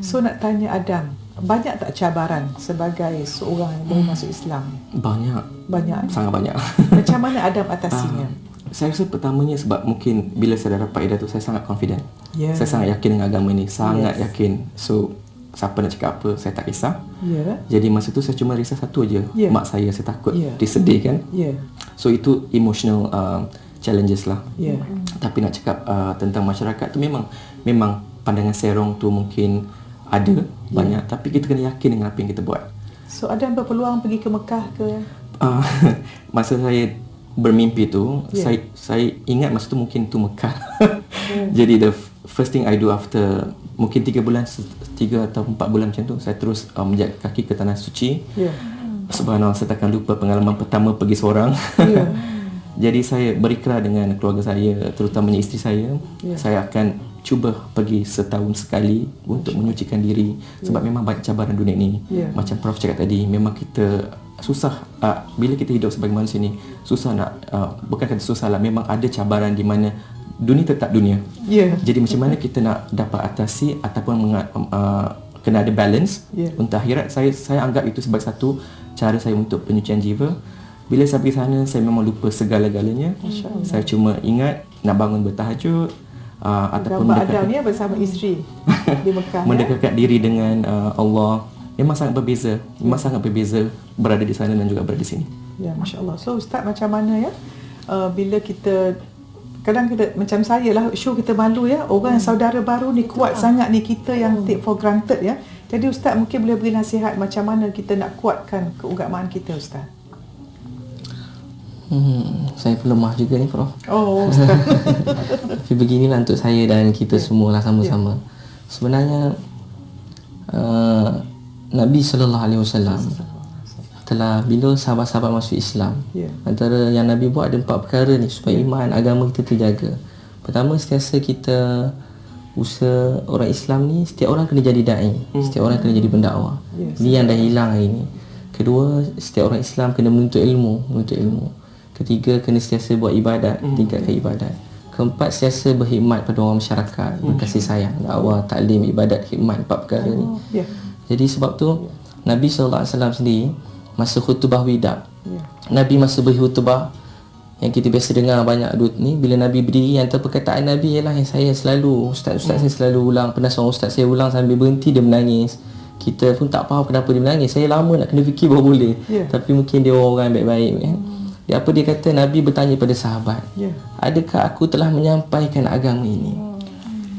A: So nak tanya Adam, banyak tak cabaran sebagai seorang yang baru masuk Islam? Banyak.
C: Sangat banyak.
A: Macam mana Adam atasinya?
C: Saya rasa pertamanya sebab mungkin bila saya dah dapat Ida tu, saya sangat confident. Saya sangat yakin dengan agama ni, sangat yakin. So siapa nak cakap apa, saya tak kisah. Jadi masa tu saya cuma risau satu aja, mak saya takut disedihkan. So itu emotional challenges lah. Tapi nak cakap tentang masyarakat tu, memang pandangan serong tu mungkin ada banyak, tapi kita kena yakin dengan apa yang kita buat.
A: So Adam berpeluang pergi ke Mekah ke?
C: Masa saya bermimpi tu, saya ingat masa tu mungkin tu Mekah. Jadi the first thing I do after mungkin 3 atau 4 bulan macam tu, saya terus menjak kaki ke tanah suci. Subhanallah, saya takkan lupa pengalaman pertama pergi seorang. Jadi saya berikrar dengan keluarga saya, terutamanya isteri saya, saya akan cuba pergi setahun sekali untuk menyucikan diri. Sebab memang banyak cabaran dunia ni. Macam Prof cakap tadi, memang kita susah bila kita hidup sebagai manusia ni, susah nak bukan kata susah lah, memang ada cabaran di mana dunia tetap dunia. Jadi macam mana kita nak dapat atasi ataupun kena ada balance. Untuk akhirat, saya anggap itu sebagai satu cara saya untuk penyucian jiwa. Bila saya pergi sana, saya memang lupa segala-galanya. Saya cuma ingat nak bangun bertahajud ataupun
A: gambar Adam ni bersama isteri. Di Mekah.
C: Mendekatkan diri dengan Allah. Memang sangat berbeza. Memang sangat berbeza berada di sana dan juga berada di sini.
A: Ya, Masya Allah. So Ustaz, macam mana ya bila kita kadang kita macam saya lah, show kita malu ya, orang saudara baru ni kuat sangat ni, kita yang take for granted ya. Jadi Ustaz mungkin boleh beri nasihat macam mana kita nak kuatkan keagamaan kita, Ustaz.
D: Saya pun lemah juga ni, Prof.
A: Oh, Ustaz.
D: Tapi beginilah untuk saya dan kita semualah sama-sama. Sebenarnya Nabi SAW telah, bila sahabat-sahabat masuk Islam, antara yang Nabi buat ada 4 perkara ni supaya iman, agama kita terjaga. Pertama, sentiasa kita usaha orang Islam ni, setiap orang kena jadi da'i, setiap orang kena jadi pendakwah. Ini yang dah hilang hari ni. Kedua, setiap orang Islam kena menuntut ilmu. Ketiga, kena sentiasa buat ibadat, tingkatkan ibadat. Keempat, sentiasa berkhidmat pada orang masyarakat, berkasih sayang, dakwah, taklim, ibadat, khidmat, 4 perkara ni. Jadi sebab tu Nabi SAW sendiri masa khutbah wida, Nabi masa beri khutbah yang kita biasa dengar banyak ni, bila Nabi berdiri, antara perkataan Nabi ialah yang saya selalu, ustaz-ustaz saya selalu ulang, pernah seorang ustaz saya ulang sambil berhenti dia menangis. Kita pun tak faham kenapa dia menangis. Saya lama nak kena fikir baru boleh. Tapi mungkin dia orang baik-baik kan. Apa dia kata, Nabi bertanya pada sahabat, adakah aku telah menyampaikan agama ini?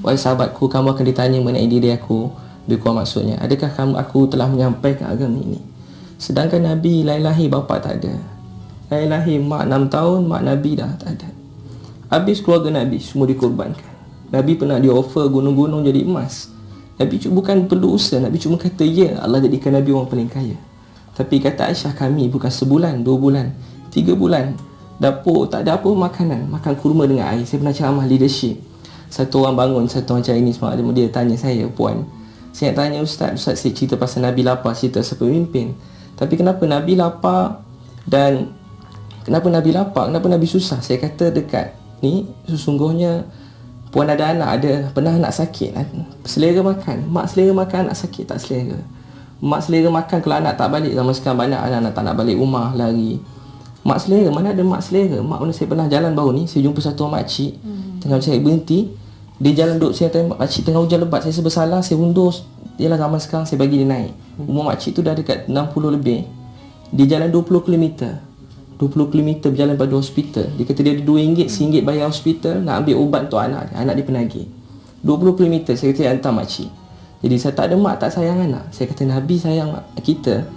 D: Wahai sahabatku, kamu akan ditanya mengenai diri aku. Lebih kurang maksudnya, adakah aku telah menyampaikan agama ini? Sedangkan Nabi lahir bapa tak ada, lahir mak 6 tahun, mak Nabi dah tak ada. Habis keluarga Nabi semua dikorbankan. Nabi pernah di offer gunung-gunung jadi emas. Nabi bukan perlu usaha, Nabi cuma kata ya, Allah jadikan Nabi orang paling kaya. Tapi kata Aisyah, kami bukan sebulan, 2 bulan, 3 bulan, dapur tak ada apa makanan, makan kurma dengan air. Saya pernah ceramah leadership, satu orang bangun, satu orang Chinese, dia tanya saya, puan, saya nak tanya ustaz saya cerita pasal Nabi lapar, cerita sepemimpin, tapi kenapa Nabi lapar dan kenapa Nabi lapar, kenapa Nabi susah? Saya kata dekat ni, sesungguhnya puan ada anak, ada pernah anak sakit, selera makan, mak selera makan, anak sakit tak selera. Mak selera makan kalau anak tak balik, zaman sekarang banyak anak tak nak balik rumah, lari. Mak selera, mana ada mak selera? Mak mana, saya pernah jalan baru ni, saya jumpa satu orang makcik, tengah saya berhenti, dia jalan duduk, saya tengok makcik tengah hujan lebat, saya bersalah, saya undur. Yalah zaman sekarang saya bagi dia naik. Umur makcik tu dah dekat 60 lebih. Dia jalan 20 km. 20 km berjalan pada hospital. Dia kata dia ada RM2, RM1 bayar hospital, nak ambil ubat untuk anak dia. Anak dia penagih. 20 km, saya kata hantar makcik. Jadi saya tak ada mak tak sayang anak. Saya kata Nabi sayang kita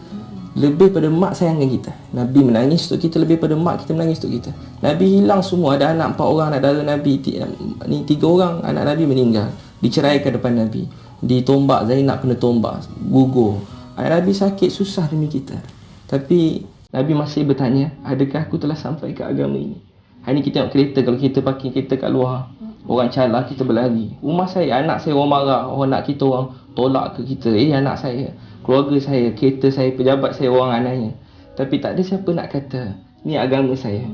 D: lebih pada mak sayangkan kita. Nabi menangis untuk kita lebih pada mak kita menangis untuk kita. Nabi hilang semua, ada anak 4 orang, anak dara Nabi ni 3 orang, anak Nabi meninggal, diceraikan depan Nabi, ditombak, Zainab kena tombak, gugur. Anak Nabi sakit susah demi kita. Tapi Nabi masih bertanya, adakah aku telah sampai ke agama ini? Hari ni kita tengok kereta, kalau kita parking kereta kat luar, orang calar, kita berlari. Rumah saya, anak saya orang marah, orang nak kita orang tolak ke kita. Anak saya, keluarga saya, kereta saya, pejabat saya, orang anaknya. Tapi tak ada siapa nak kata, ni agama saya.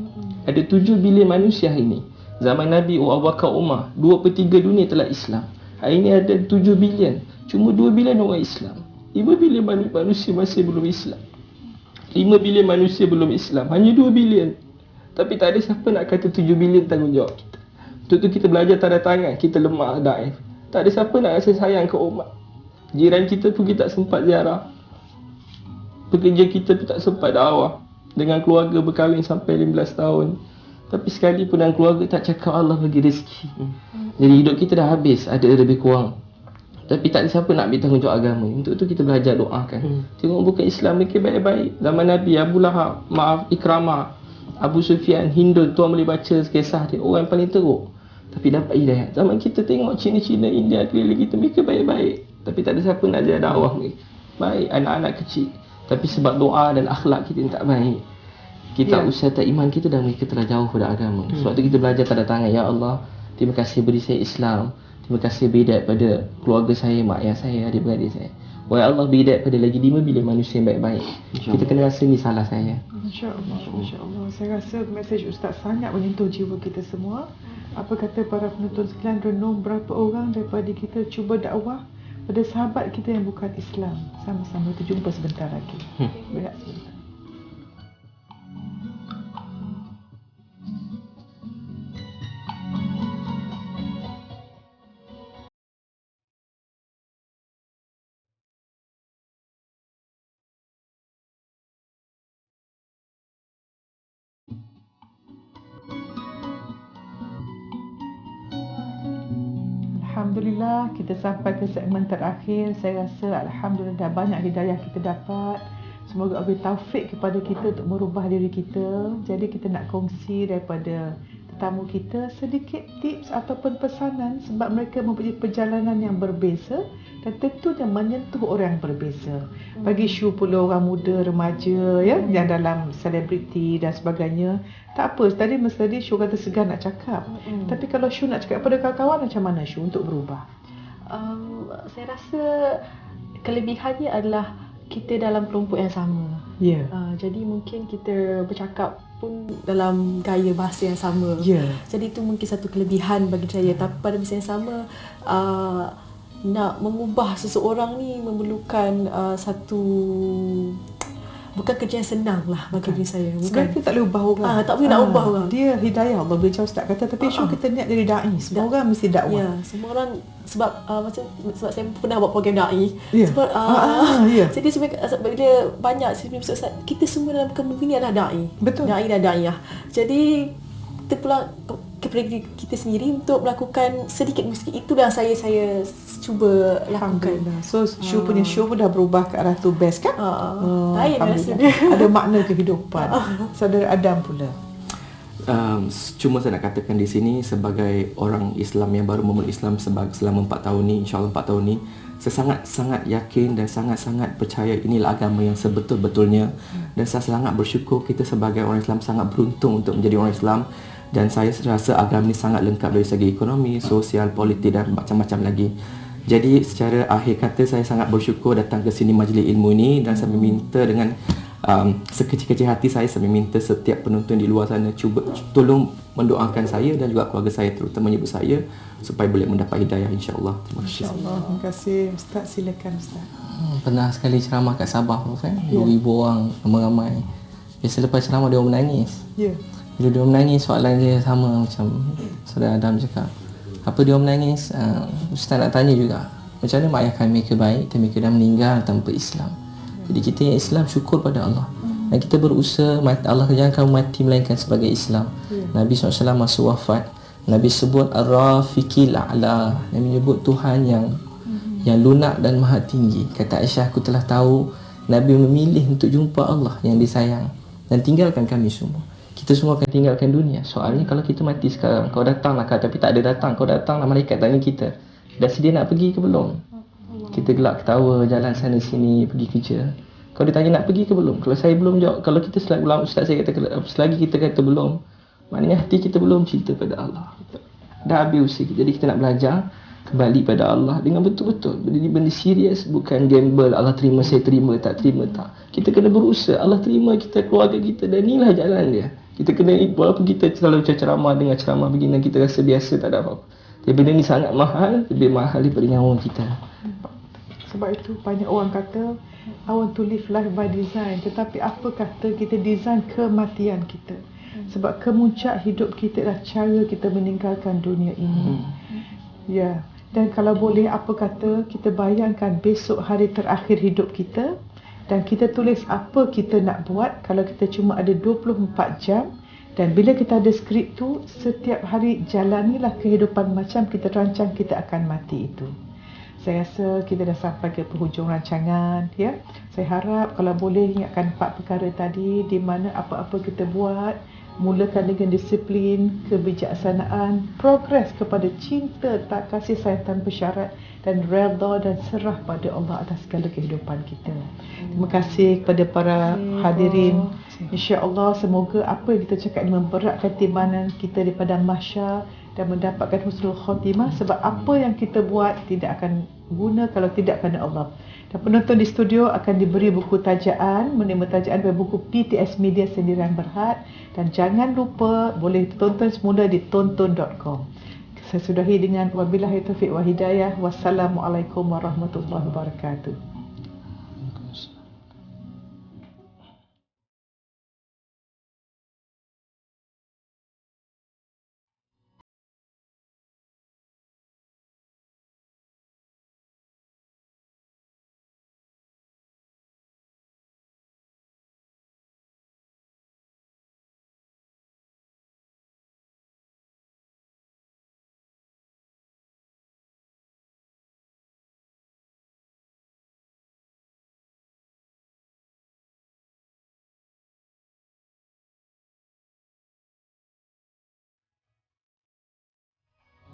D: Ada 7 bilion manusia hari ni. Zaman Nabi, Abu Bakar, Umar, 2/3 dunia telah Islam. Hari ni ada 7 bilion. Cuma 2 bilion orang Islam. 5 bilion manusia masih belum Islam. 5 bilion manusia belum Islam. Hanya 2 bilion. Tapi tak ada siapa nak kata 7 bilion tanggungjawab kita. Untuk tu kita belajar tanda tangan, kita lemah, daif. Tak ada siapa nak rasa sayang ke umat. Jiran kita pun kita tak sempat ziarah. Pekerja kita pun tak sempat dakwah. Dengan keluarga berkahwin sampai 15 tahun. Tapi sekali pun dalam keluarga tak cakap Allah bagi rezeki. Jadi hidup kita dah habis, ada lebih kurang. Tapi tak ada siapa nak ambil tanggungjawab agama. Untuk tu kita belajar doakan. Tengok bukan Islam mereka baik-baik. Zaman Nabi, Abu Lahab, Ikramah, Abu Sufyan, Hindun, tuan boleh baca kisah dia, orang yang paling teruk tapi dapat hidayah. Zaman kita tengok Cina-Cina, India, keliling kita, mereka baik-baik tapi tak ada siapa nak ajar dakwah mereka. Baik, anak-anak kecil, tapi sebab doa dan akhlak kita yang tak baik, kita usahakan iman kita dan mereka telah jauh pada agama. Sebab tu kita belajar tanda tangan, ya Allah, terima kasih beri saya Islam, terima kasih beri hidayah pada keluarga saya, mak ayah saya, adik-beradik saya. Wahai Allah, beri hidayah pada lagi 5 bilion manusia yang baik-baik. Kita kena rasa ni salah saya.
A: InsyaAllah, insyaAllah. Saya rasa mesej Ustaz sangat menyentuh jiwa kita semua. Apa kata para penonton sekalian, renung berapa orang daripada kita cuba dakwah pada sahabat kita yang bukan Islam. Sama-sama kita jumpa sebentar lagi. Berat sebentar. Alhamdulillah, kita sampai ke segmen terakhir. Saya rasa Alhamdulillah dah banyak hidayah kita dapat. Semoga Allah taufik kepada kita untuk merubah diri kita. Jadi kita nak kongsi daripada tetamu kita sedikit tips ataupun pesanan sebab mereka mempunyai perjalanan yang berbeza dan tentunya menyentuh orang yang berbeza. Bagi Syu pula orang muda, remaja ya, yang dalam selebriti dan sebagainya. Tak apa, tadi Syu kata segan nak cakap. Tapi kalau Syu nak cakap pada kawan-kawan, macam mana Syu untuk berubah?
B: Saya rasa kelebihannya adalah kita dalam kelompok yang sama. Jadi mungkin kita bercakap pun dalam gaya bahasa yang sama. Jadi itu mungkin satu kelebihan bagi saya. Tapi pada masa yang sama, nak mengubah seseorang ni memerlukan satu, bukan kerja yang senang lah bagi diri saya.
A: Sebenarnya kita tak boleh ubah orang.
B: Tak boleh nak ubah orang.
A: Dia hidayah Allah, bila Ustaz kata. Tapi Syu kita niat dari da'i. Semua orang mesti dakwah.
B: Ya, semua orang sebab sebab saya pernah buat program da'i. Sebab jadi sebab dia banyak kita semua dalam community ni adalah da'i.
A: Betul.
B: Da'i dan da'iyah. Jadi kita pula kepada kita sendiri untuk melakukan sedikit meski itu dah saya cuba lakukan.
A: So Syu punya show pun dah berubah ke arah tu best kan?
B: Lain rasanya.
A: Ada makna kehidupan. Saudara Adam pula.
C: Cuma saya nak katakan di sini sebagai orang Islam yang baru memeluk Islam selama 4 tahun ni, insya-Allah 4 tahun ni, saya sangat-sangat yakin dan sangat-sangat percaya inilah agama yang sebetul-betulnya. Dan saya sangat bersyukur kita sebagai orang Islam sangat beruntung untuk menjadi orang Islam. Dan saya rasa agama ini sangat lengkap dari segi ekonomi, sosial, politik dan macam-macam lagi. Jadi secara akhir kata saya sangat bersyukur datang ke sini majlis ilmu ini dan saya meminta dengan sekecil-kecil hati saya meminta setiap penonton di luar sana cuba tolong mendoakan saya dan juga keluarga saya, terutamanya ibu saya, supaya boleh mendapat hidayah insya-Allah. Terima kasih.
A: Insya-Allah. Terima kasih Ustaz, silakan Ustaz.
D: Pernah sekali ceramah kat Sabah tu kan, 2,000 orang ramai-ramai. Biasa lepas ceramah dia orang menangis. Bila dia orang menangis, soalan dia sama macam Saudara Adam cakap. Apa dia orang menangis? Ustaz nak tanya juga, macam mana mak ayah kami mereka baik dan mereka dah meninggal tanpa Islam. Jadi kita yang Islam syukur pada Allah. Dan kita berusaha, Allah jangan kamu mati melainkan sebagai Islam. Nabi SAW masa wafat, Nabi sebut Ar-Rafiqil A'la. Nabi menyebut Tuhan yang lunak dan maha tinggi. Kata Aisyah, aku telah tahu Nabi memilih untuk jumpa Allah yang disayang dan tinggalkan kami semua. Kita semua akan tinggalkan dunia. Soalnya kalau kita mati sekarang, kau datanglah kau, tapi tak ada datang, kau datanglah malaikat tanya kita, dah sedia nak pergi ke belum? Kita gelak ketawa jalan sana sini pergi kerja. Kau ditanya nak pergi ke belum? Kalau saya belum jawab, kalau kita selagi Ustaz saya kata selagi kita kata belum, maknanya hati kita belum cinta pada Allah. Dah habis usia. Jadi kita nak belajar kembali pada Allah dengan betul-betul. Jadi benda serius, bukan gamble. Allah terima, saya terima, tak terima tak. Kita kena berusaha. Allah terima kita, keluarga kita, dan inilah jalan dia. Kita kena, walaupun kita selalu ceramah dengan ceramah begini, kita rasa biasa, tak ada apa-apa. Tapi benda ni sangat mahal, lebih mahal daripada nyawa kita.
A: Sebab itu banyak orang kata I want to live life by design. Tetapi apa kata kita design kematian kita? Sebab kemuncak hidup kita adalah cara kita meninggalkan dunia ini. Dan kalau boleh, apa kata kita bayangkan besok hari terakhir hidup kita dan kita tulis apa kita nak buat kalau kita cuma ada 24 jam. Dan bila kita ada skrip tu, setiap hari jalanilah kehidupan macam kita rancang kita akan mati itu. Saya rasa kita dah sampai ke penghujung rancangan. Saya harap kalau boleh ingatkan 4 perkara tadi, di mana apa-apa kita buat, mulakan dengan disiplin, kebijaksanaan, progres kepada cinta, tak kasih sayang tanpa syarat, dan redha dan serah pada Allah atas segala kehidupan kita. Terima kasih kepada para hadirin. InsyaAllah semoga apa yang kita cakap ini memberatkan timbalan kita daripada mahsyar dan mendapatkan husnul khotimah, sebab apa yang kita buat tidak akan guna kalau tidak kerana Allah. Dan penonton di studio akan diberi buku tajaan, menerima tajaan dari buku PTS Media Sendirian Berhad, dan jangan lupa boleh tonton semula di tonton.com. Saya sudahi dengan wabillahi taufiq wa hidayah. Wassalamualaikum warahmatullahi wabarakatuh.